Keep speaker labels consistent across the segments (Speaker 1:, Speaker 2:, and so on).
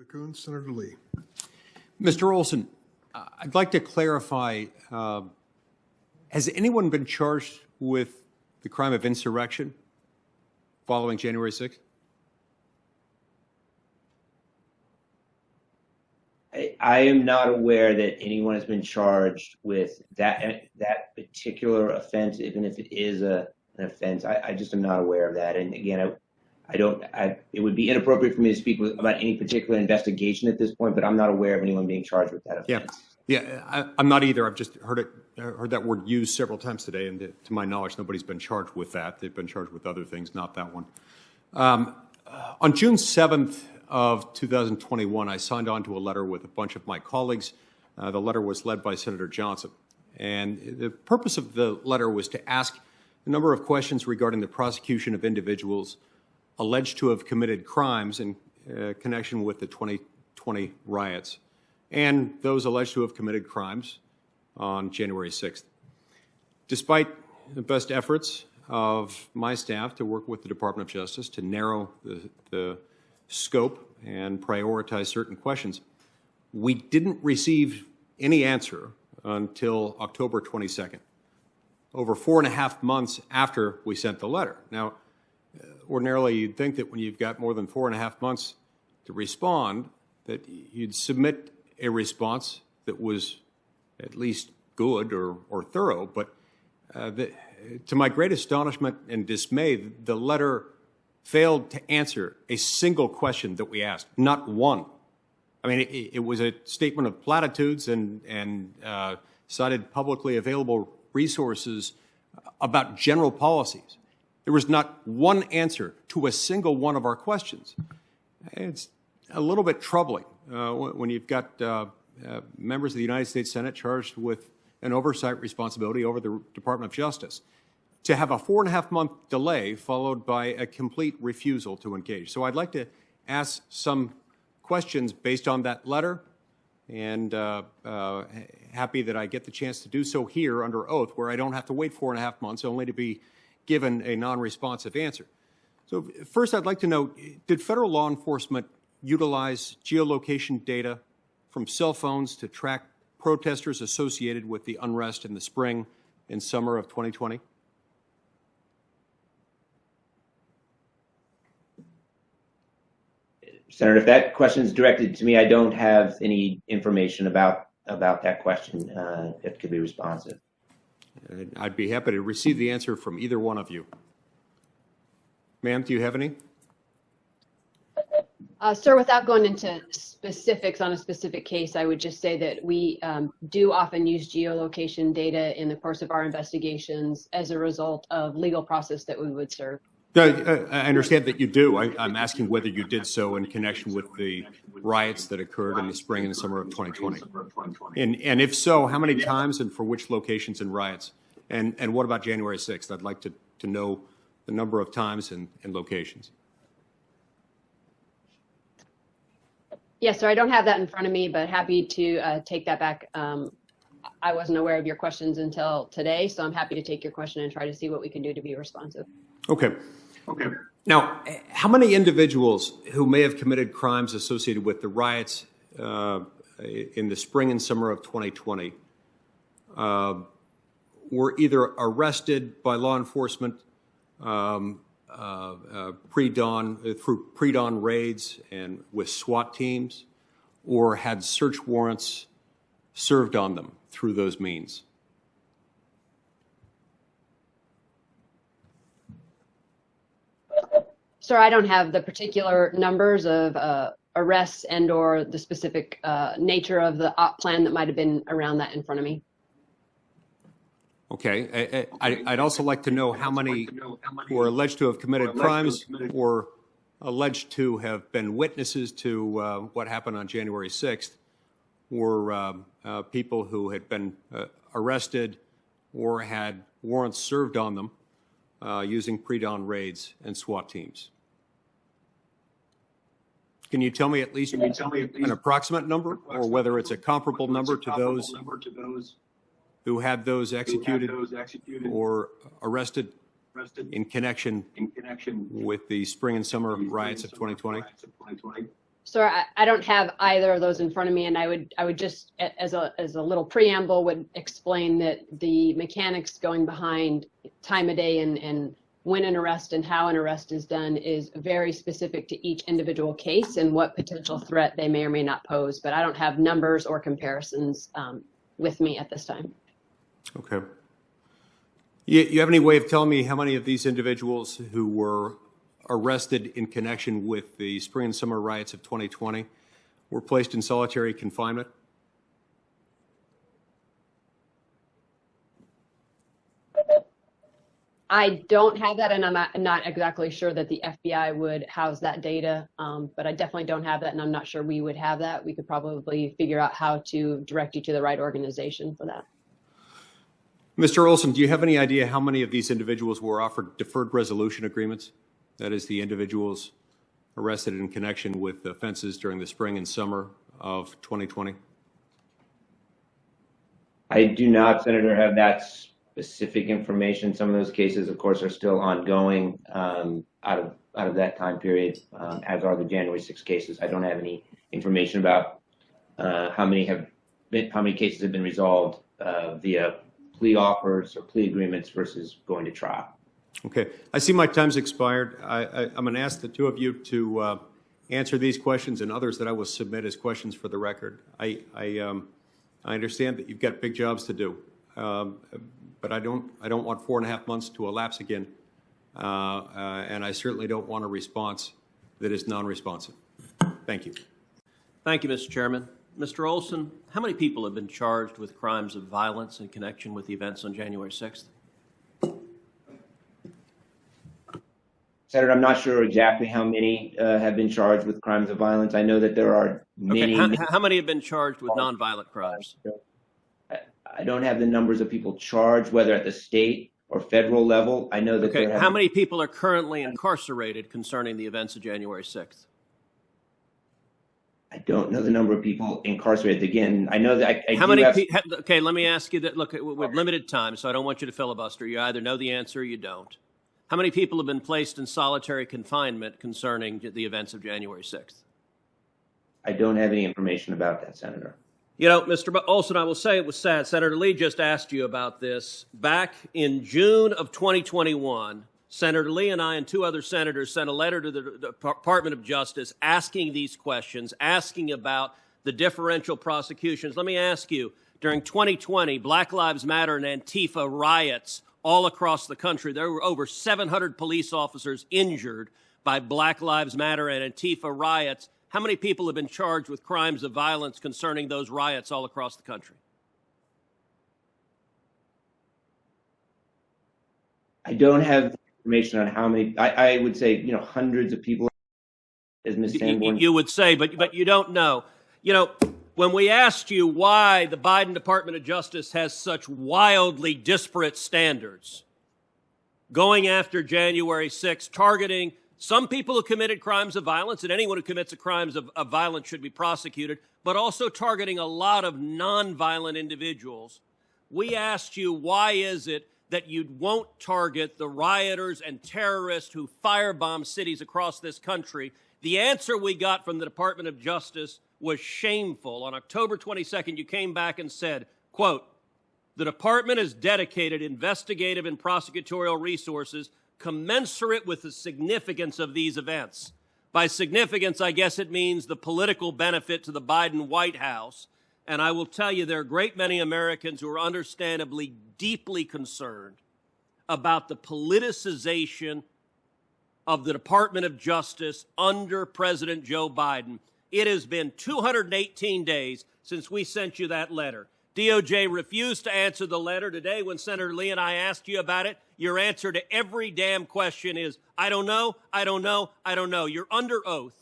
Speaker 1: Coons, Senator Lee.
Speaker 2: Mr. Olsen, I'd like to clarify, has anyone been charged with the crime of insurrection following January 6th?
Speaker 3: I am not aware that anyone has been charged with that particular offense, even if it is an offense. I just am not aware of that. And again, it would be inappropriate for me to speak about any particular investigation at this point, but I'm not aware of anyone being charged with that offense.
Speaker 2: I'm not either. I've just heard that word used several times today, and to my knowledge, nobody's been charged with that. They've been charged with other things, not that one. On June 7th of 2021, I signed on to a letter with a bunch of my colleagues. The letter was led by Senator Johnson, and the purpose of the letter was to ask a number of questions regarding the prosecution of individuals alleged to have committed crimes in connection with the 2020 riots, and those alleged to have committed crimes on January 6th. Despite the best efforts of my staff to work with the Department of Justice to narrow the scope and prioritize certain questions, we didn't receive any answer until October 22nd, over 4.5 months after we sent the letter. Now, ordinarily, you'd think that when you've got more than 4.5 months to respond, that you'd submit a response that was at least good or thorough. But to my great astonishment and dismay, the letter failed to answer a single question that we asked, not one. I mean, it was a statement of platitudes and cited publicly available resources about general policies. There was not one answer to a single one of our questions. It's a little bit troubling when you've got members of the United States Senate charged with an oversight responsibility over the Department of Justice to have a 4.5-month delay followed by a complete refusal to engage. So I'd like to ask some questions based on that letter, and happy that I get the chance to do so here under oath, where I don't have to wait 4.5 months only to be given a non-responsive answer. So first, I'd like to know, did federal law enforcement utilize geolocation data from cell phones to track protesters associated with the unrest in the spring and summer of 2020?
Speaker 3: Senator, if that question is directed to me, I don't have any information about that question that could be responsive.
Speaker 2: I'd be happy to receive the answer from either one of you. Ma'am, do you have any?
Speaker 4: Sir, without going into specifics on a specific case, I would just say that we do often use geolocation data in the course of our investigations as a result of legal process that we would serve.
Speaker 2: I understand that you do. I'm asking whether you did so in connection with the riots that occurred in the spring and summer of 2020. And if so, how many times and for which locations and riots? And what about January 6th? I'd like to know the number of times and locations.
Speaker 4: Yes, sir, I don't have that in front of me, but happy to take that back. I wasn't aware of your questions until today, so I'm happy to take your question and try to see what we can do to be responsive.
Speaker 2: Okay. Now, how many individuals who may have committed crimes associated with the riots in the spring and summer of 2020 were either arrested by law enforcement through pre-dawn raids and with SWAT teams, or had search warrants served on them through those means?
Speaker 4: Sir, I don't have the particular numbers of arrests and or the specific nature of the op plan that might have been around that in front of me.
Speaker 2: Okay. I'd also like to know how many who are alleged to have committed crimes or alleged to have been witnesses to what happened on January 6th were people who had been arrested or had warrants served on them using pre-dawn raids and SWAT teams. Can you tell me at least an approximate number, or whether it's a comparable number to those who had those executed or arrested in connection with the spring and summer riots of 2020?
Speaker 4: So I don't have either of those in front of me, and I would just, as a little preamble, would explain that the mechanics going behind time of day and when an arrest and how an arrest is done is very specific to each individual case and what potential threat they may or may not pose. But I don't have numbers or comparisons with me at this time.
Speaker 2: Okay. You have any way of telling me how many of these individuals who were arrested in connection with the spring and summer riots of 2020 were placed in solitary confinement?
Speaker 4: I don't have that, and I'm not exactly sure that the FBI would house that data, but I definitely don't have that, and I'm not sure we would have that. We could probably figure out how to direct you to the right organization for that.
Speaker 2: Mr. Olsen, do you have any idea how many of these individuals were offered deferred resolution agreements? That is, the individuals arrested in connection with offenses during the spring and summer of 2020?
Speaker 3: I do not, Senator, have that specific information. Some of those cases, of course, are still ongoing out of that time period, as are the January 6 cases. I don't have any information about how many cases have been resolved via plea offers or plea agreements versus going to trial.
Speaker 2: Okay. I see my time's expired. I'm going to ask the two of you to answer these questions and others that I will submit as questions for the record. I understand that you've got big jobs to do, but I don't want 4.5 months to elapse again, and I certainly don't want a response that is non-responsive. Thank you.
Speaker 1: Thank you, Mr. Chairman. Mr. Olsen, how many people have been charged with crimes of violence in connection with the events on January 6th?
Speaker 3: Senator, I'm not sure exactly how many have been charged with crimes of violence. I know that there are many.
Speaker 1: Okay. How many have been charged with nonviolent crimes?
Speaker 3: I don't have the numbers of people charged, whether at the state or federal level. I know that
Speaker 1: Okay. How many people are currently incarcerated concerning the events of January 6th?
Speaker 3: I don't know the number of people incarcerated. Again, I know that I
Speaker 1: how
Speaker 3: do
Speaker 1: many?
Speaker 3: have,
Speaker 1: Okay, let me ask you that. Look, we have limited time, so I don't want you to filibuster. You either know the answer or you don't. How many people have been placed in solitary confinement concerning the events of January 6th?
Speaker 3: I don't have any information about that, Senator.
Speaker 1: You know, Mr. Olsen, I will say it was sad. Senator Lee just asked you about this. Back in June of 2021, Senator Lee and I and two other senators sent a letter to the Department of Justice asking these questions, asking about the differential prosecutions. Let me ask you, during 2020, Black Lives Matter and Antifa riots all across the country, there were over 700 police officers injured by Black Lives Matter and Antifa riots. How many people have been charged with crimes of violence concerning those riots all across the country?
Speaker 3: I don't have information on how many. I would say, hundreds of people, as Ms. Sanborn.
Speaker 1: You would say, but you don't know. You know, when we asked you why the Biden Department of Justice has such wildly disparate standards going after January 6th, targeting some people who committed crimes of violence, and anyone who commits crimes of violence should be prosecuted, but also targeting a lot of nonviolent individuals, we asked you, why is it that you won't target the rioters and terrorists who firebomb cities across this country? The answer we got from the Department of Justice was shameful. On October 22nd, you came back and said, quote, "The department has dedicated investigative and prosecutorial resources commensurate with the significance of these events." By significance, I guess it means the political benefit to the Biden White House. And I will tell you, there are a great many Americans who are understandably deeply concerned about the politicization of the Department of Justice under President Joe Biden. It has been 218 days since we sent you that letter. DOJ refused to answer the letter. Today, when Senator Lee and I asked you about it, your answer to every damn question is, I don't know, I don't know, I don't know. You're under oath.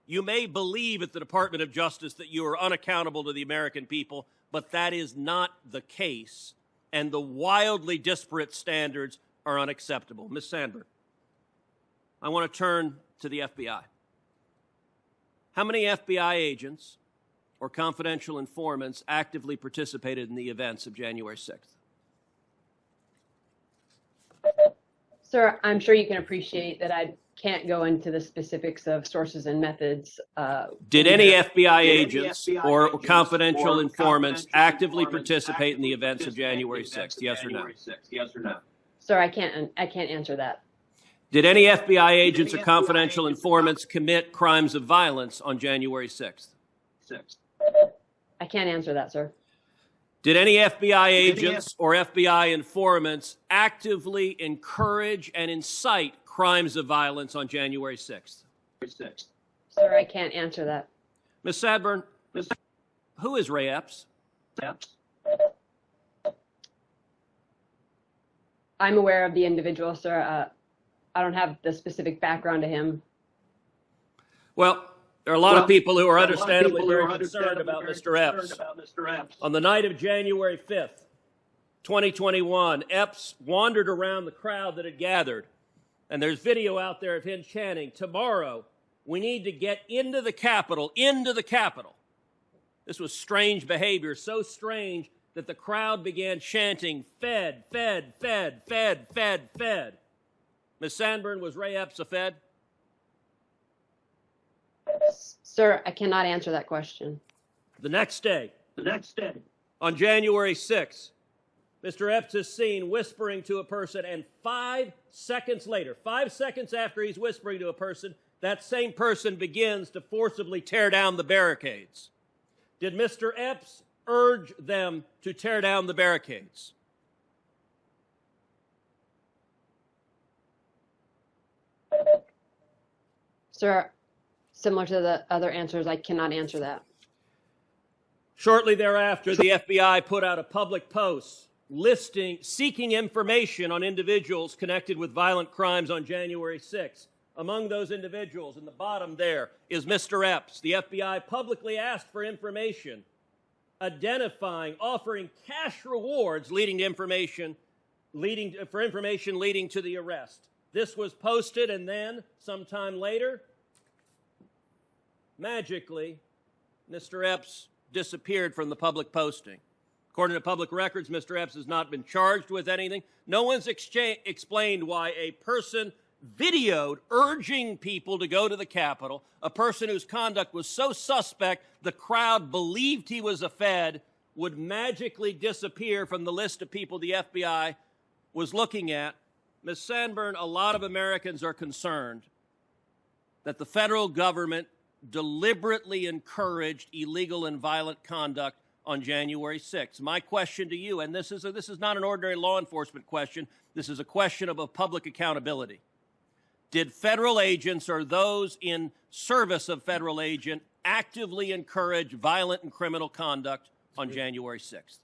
Speaker 1: You may believe at the Department of Justice that you are unaccountable to the American people, but that is not the case. And the wildly disparate standards are unacceptable. Ms. Sanborn, I want to turn to the FBI. How many FBI agents or confidential informants actively participated in the events of January 6th?
Speaker 4: Sir, I'm sure you can appreciate that can't go into the specifics of sources and methods.
Speaker 1: Did any FBI agents or confidential informants actively participate in the events of January 6th? Yes or no?
Speaker 4: Sir, I can't answer that.
Speaker 1: Did any FBI agents or confidential informants commit crimes of violence on January 6th?
Speaker 4: I can't answer that, sir.
Speaker 1: Did any FBI agents or FBI informants actively encourage and incite crimes of violence on January 6th?
Speaker 4: Sir, I can't answer that.
Speaker 1: Ms. Sanborn, who is Ray Epps?
Speaker 4: I'm aware of the individual, sir. I don't have the specific background to him.
Speaker 1: Well, there are a lot of people who are understandably very concerned about Mr. Epps. On the night of January 5th, 2021, Epps wandered around the crowd that had gathered, and there's video out there of him chanting, "Tomorrow, we need to get into the Capitol, into the Capitol." This was strange behavior, so strange that the crowd began chanting, "Fed, Fed, Fed, Fed, Fed, Fed." Ms. Sanborn, was Ray Epps a Fed?
Speaker 4: Sir, I cannot answer that question.
Speaker 1: The next day, on January 6th, Mr. Epps is seen whispering to a person, and 5 seconds later, 5 seconds after he's whispering to a person, that same person begins to forcibly tear down the barricades. Did Mr. Epps urge them to tear down the barricades?
Speaker 4: Sir, similar to the other answers, I cannot answer that.
Speaker 1: Shortly thereafter, the FBI put out a public post seeking information on individuals connected with violent crimes on January 6th. Among those individuals, in the bottom there, is Mr. Epps. The FBI publicly asked for information, offering cash rewards leading to information leading to the arrest. This was posted, and then, sometime later, magically, Mr. Epps disappeared from the public posting. According to public records, Mr. Epps has not been charged with anything. No one's explained why a person videoed urging people to go to the Capitol, a person whose conduct was so suspect the crowd believed he was a Fed, would magically disappear from the list of people the FBI was looking at. Ms. Sanborn, a lot of Americans are concerned that the federal government deliberately encouraged illegal and violent conduct on January 6th. My question to you, and this is not an ordinary law enforcement question, this is a question of public accountability. Did federal agents or those in service of federal agent actively encourage violent and criminal conduct on January 6th?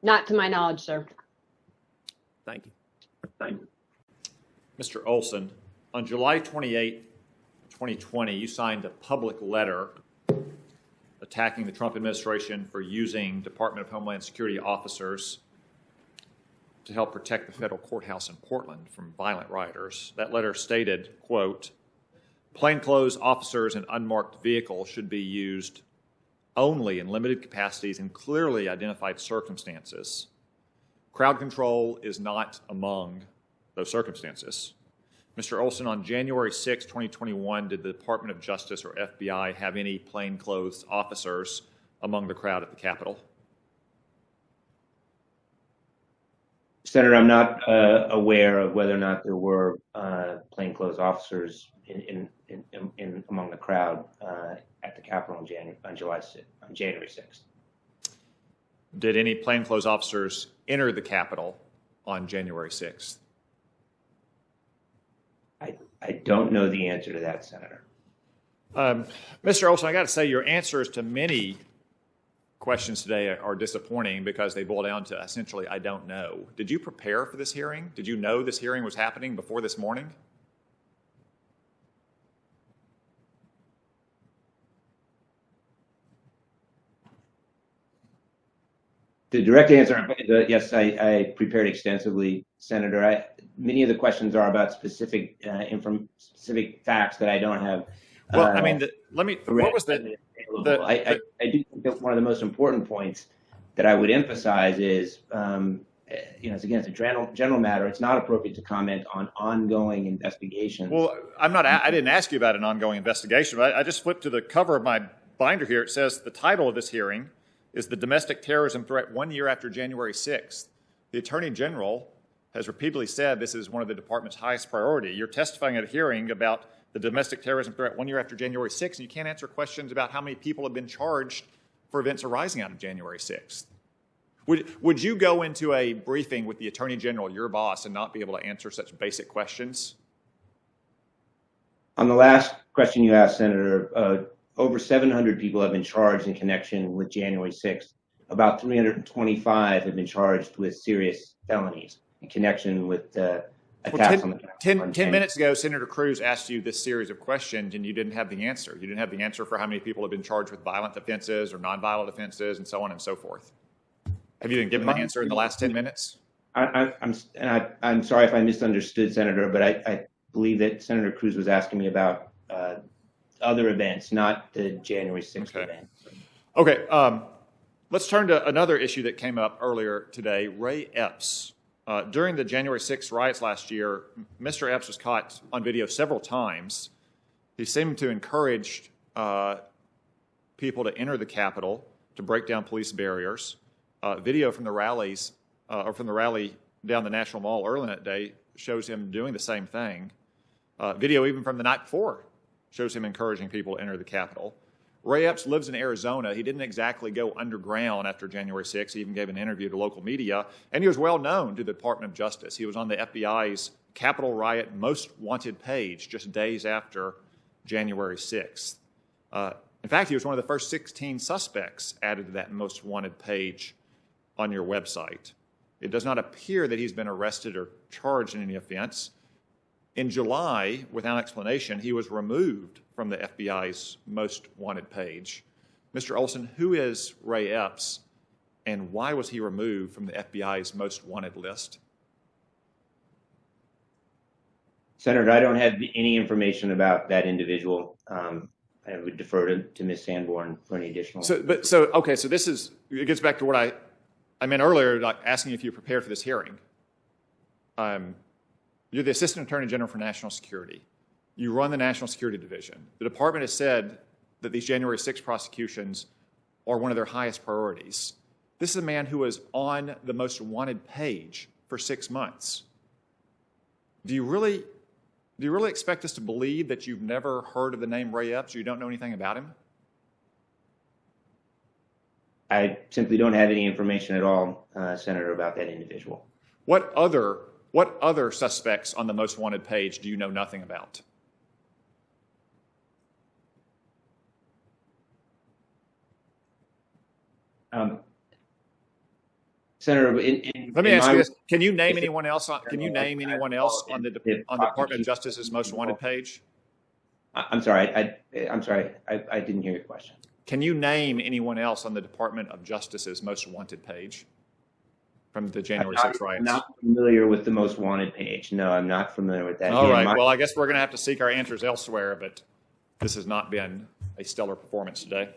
Speaker 4: Not to my knowledge, sir.
Speaker 1: Thank you.
Speaker 5: Mr. Olsen, on July 28, 2020, you signed a public letter attacking the Trump administration for using Department of Homeland Security officers to help protect the federal courthouse in Portland from violent rioters. That letter stated, quote, "Plainclothes officers in unmarked vehicles should be used only in limited capacities and clearly identified circumstances. Crowd control is not among those circumstances." Mr. Olsen, on January 6, 2021, did the Department of Justice or FBI have any plainclothes officers among the crowd at the Capitol?
Speaker 3: Senator, I'm not aware of whether or not there were plainclothes officers in among the crowd at the Capitol on January 6th.
Speaker 5: Did any plainclothes officers enter the Capitol on January 6th?
Speaker 3: I don't know the answer to that, Senator.
Speaker 5: Mr. Olsen, I got to say your answers to many questions today are disappointing because they boil down to essentially, I don't know. Did you prepare for this hearing? Did you know this hearing was happening before this morning?
Speaker 3: The direct answer, yes, I prepared extensively, Senator. Many of the questions are about specific facts that I don't have.
Speaker 5: Well, I mean, what was
Speaker 3: I do think that one of the most important points that I would emphasize is again, it's a general matter. It's not appropriate to comment on ongoing investigations.
Speaker 5: Well, I didn't ask you about an ongoing investigation, but I just flipped to the cover of my binder here. It says the title of this hearing is the domestic terrorism threat 1 year after January 6th. The Attorney General has repeatedly said this is one of the department's highest priority. You're testifying at a hearing about the domestic terrorism threat 1 year after January 6th, and you can't answer questions about how many people have been charged for events arising out of January 6th. Would you go into a briefing with the Attorney General, your boss, and not be able to answer such basic questions?
Speaker 3: On the last question you asked, Senator, over 700 people have been charged in connection with January 6th. About 325 have been charged with serious felonies in connection with attacks on the Capitol.
Speaker 5: 10 minutes ago, Senator Cruz asked you this series of questions, and you didn't have the answer. You didn't have the answer for how many people have been charged with violent offenses or nonviolent offenses and so on and so forth. Have you been given the answer in the last 10 minutes?
Speaker 3: I'm sorry if I misunderstood, Senator, but I believe that Senator Cruz was asking me about other events, not the January 6th event.
Speaker 5: Okay. Let's turn to another issue that came up earlier today, Ray Epps. During the January 6th riots last year, Mr. Epps was caught on video several times. He seemed to encourage people to enter the Capitol, to break down police barriers. Video from the rallies, or from the rally down the National Mall early that day shows him doing the same thing. Video even from the night before shows him encouraging people to enter the Capitol. Ray Epps lives in Arizona. He didn't exactly go underground after January 6th. He even gave an interview to local media, and he was well known to the Department of Justice. He was on the FBI's Capitol Riot Most Wanted page just days after January 6th. In fact, he was one of the first 16 suspects added to that Most Wanted page on your website. It does not appear that he's been arrested or charged in any offense. In July, without explanation, he was removed from the FBI's Most Wanted page. Mr. Olsen, who is Ray Epps, and why was he removed from the FBI's Most Wanted list?
Speaker 3: Senator, I don't have any information about that individual. I would defer to Ms. Sanborn for any additional.
Speaker 5: So it gets back to what I meant earlier, like asking if you're prepared for this hearing. You're the Assistant Attorney General for National Security. You run the National Security Division. The department has said that these January 6 prosecutions are one of their highest priorities. This is a man who was on the Most Wanted page for 6 months. Do you really expect us to believe that you've never heard of the name Ray Epps, or you don't know anything about him?
Speaker 3: I simply don't have any information at all, Senator, about that individual.
Speaker 5: What other suspects on the Most Wanted page do you know nothing about?
Speaker 3: Senator,
Speaker 5: let me ask you this: Can you name anyone else on the Department of Justice's Most Wanted page?
Speaker 3: I'm sorry. I didn't hear your question.
Speaker 5: Can you name anyone else on the Department of Justice's Most Wanted page from the January 6th riots?
Speaker 3: I'm not familiar with the Most Wanted page. No, I'm not familiar with that.
Speaker 5: All right. Well, I guess we're going to have to seek our answers elsewhere, but this has not been a stellar performance today.